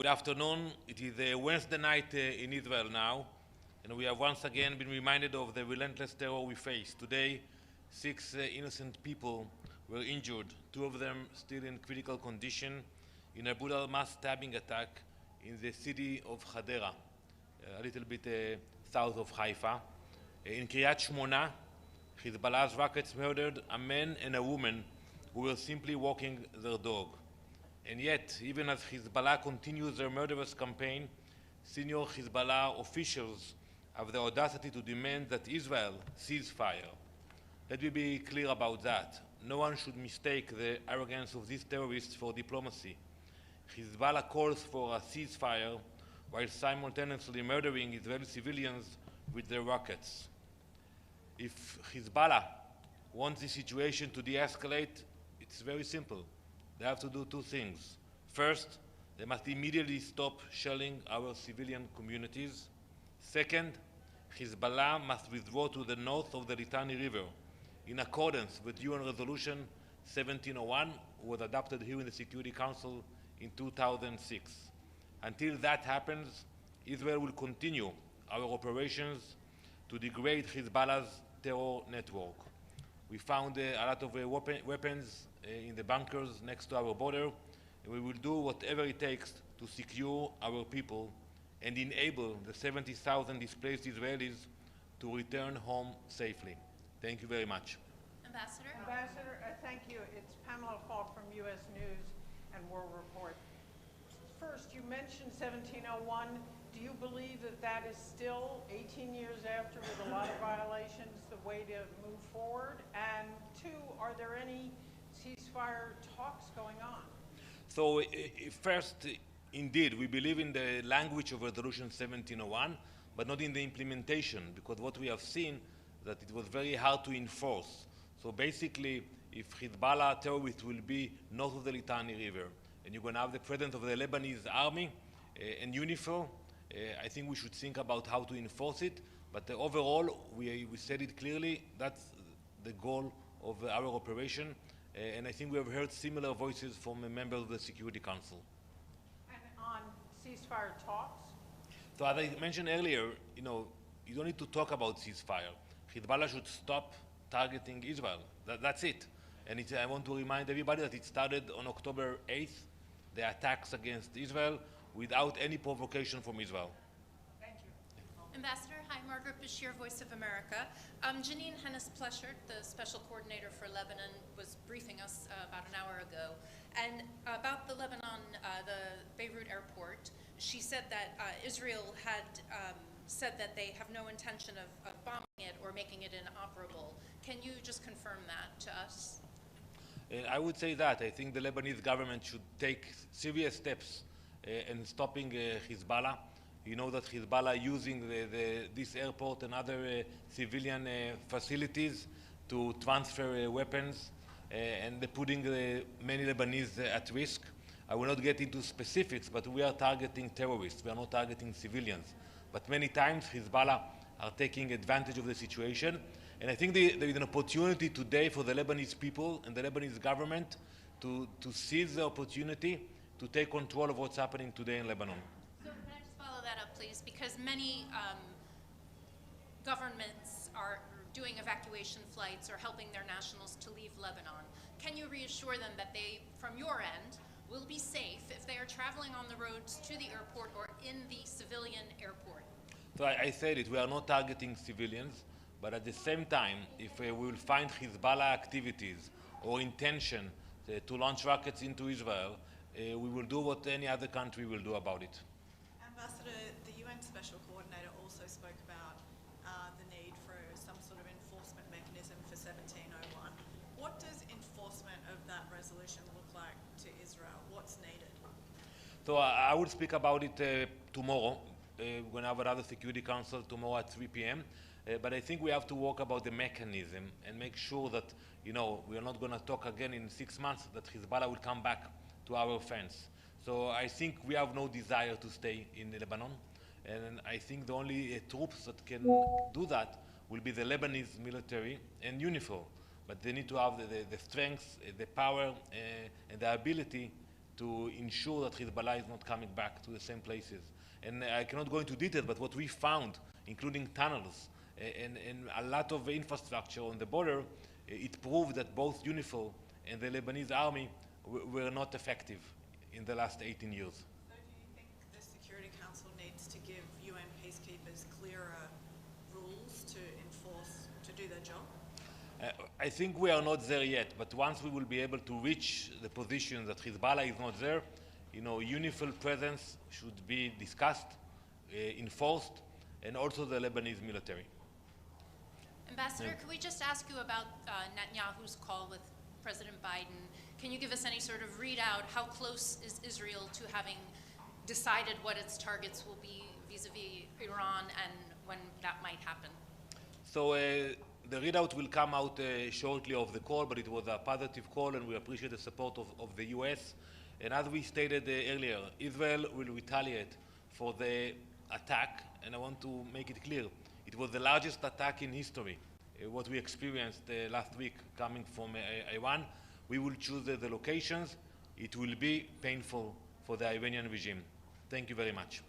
Good afternoon. It is a Wednesday night in Israel now, and we have once again been reminded of the relentless terror we face. Today, six innocent people were injured, two of them still in critical condition, in a brutal mass stabbing attack in the city of Hadera, a little bit south of Haifa. In Kiryat Shmona, Hezbollah's rockets murdered a man and a woman who were simply walking their dog. And yet, even as Hezbollah continues their murderous campaign, senior Hezbollah officials have the audacity to demand that Israel cease fire. Let me be clear about that. No one should mistake the arrogance of these terrorists for diplomacy. Hezbollah calls for a ceasefire while simultaneously murdering Israeli civilians with their rockets. If Hezbollah wants the situation to de-escalate, it's very simple. They have to do two things. First, they must immediately stop shelling our civilian communities. Second, Hezbollah must withdraw to the north of the Litani River in accordance with UN Resolution 1701, was adopted here in the Security Council in 2006. Until that happens, Israel will continue our operations to degrade Hezbollah's terror network. We found a lot of weapons in the bunkers next to our border, and we will do whatever it takes to secure our people and enable the 70,000 displaced Israelis to return home safely. Thank you very much. Ambassador, thank you. It's Pamela Falk from U.S. News and World Report. First, you mentioned 1701. Do you believe that that is still, 18 years after, with a lot of violations, the way to move forward? And two, are there any ceasefire talks going on? So first, indeed, we believe in the language of Resolution 1701, but not in the implementation, because what we have seen that it was very hard to enforce. So basically, if Hezbollah terrorists will be north of the Litani River, and you're going to have the presence of the Lebanese army and UNIFIL, I think we should think about how to enforce it. But overall, we said it clearly, that's the goal of our operation. And I think we have heard similar voices from members of the Security Council. And on ceasefire talks? So as I mentioned earlier, you don't need to talk about ceasefire. Hezbollah should stop targeting Israel. That's it. And I want to remind everybody that it started on October 8th, the attacks against Israel, without any provocation from Israel. Thank you. Ambassador, hi, Margaret Bashir, Voice of America. Janine Hennis-Pleshert, the Special Coordinator for Lebanon, was briefing us about an hour ago. And about the Lebanon, the Beirut airport, she said that Israel had said that they have no intention of bombing it or making it inoperable. Can you just confirm that to us? I would say that. I think the Lebanese government should take serious steps in stopping Hezbollah. You know that Hezbollah using this airport and other civilian facilities to transfer weapons, and they're putting many Lebanese at risk. I will not get into specifics, but we are targeting terrorists. We are not targeting civilians. But many times Hezbollah are taking advantage of the situation. And I think there is an opportunity today for the Lebanese people and the Lebanese government to seize the opportunity to take control of what's happening today in Lebanon. So can I just follow that up, please? Because many governments are doing evacuation flights or helping their nationals to leave Lebanon. Can you reassure them that they, from your end, will be safe if they are traveling on the roads to the airport or in the civilian airport? So I said it, we are not targeting civilians, but at the same time, if we will find Hezbollah activities or intention to launch rockets into Israel, we will do what any other country will do about it. Ambassador, the UN Special Coordinator also spoke about the need for some sort of enforcement mechanism for 1701. What does enforcement of that resolution look like to Israel? What's needed? So I will speak about it tomorrow. We're going to have another Security Council tomorrow at 3 p.m. But I think we have to work about the mechanism and make sure that, we are not going to talk again in 6 months that Hezbollah will come back to our fence. So I think we have no desire to stay in Lebanon. And I think the only troops that can do that will be the Lebanese military and UNIFIL. But they need to have the strength, the power, and the ability to ensure that Hezbollah is not coming back to the same places. And I cannot go into detail, but what we found, including tunnels and a lot of infrastructure on the border, it proved that both UNIFIL and the Lebanese army were not effective in the last 18 years. So do you think the Security Council needs to give UN peacekeepers clearer rules to enforce, to do their job? I think we are not there yet, but once we will be able to reach the position that Hezbollah is not there, UNIFIL presence should be discussed, enforced, and also the Lebanese military. Ambassador, could we just ask you about Netanyahu's call with President Biden? Can you give us any sort of readout? How close is Israel to having decided what its targets will be vis-a-vis Iran, and when that might happen? So the readout will come out shortly of the call, but it was a positive call, and we appreciate the support of the US. And as we stated earlier, Israel will retaliate for the attack, and I want to make it clear. It was the largest attack in history, what we experienced last week coming from Iran. We will choose the locations. It will be painful for the Iranian regime. Thank you very much.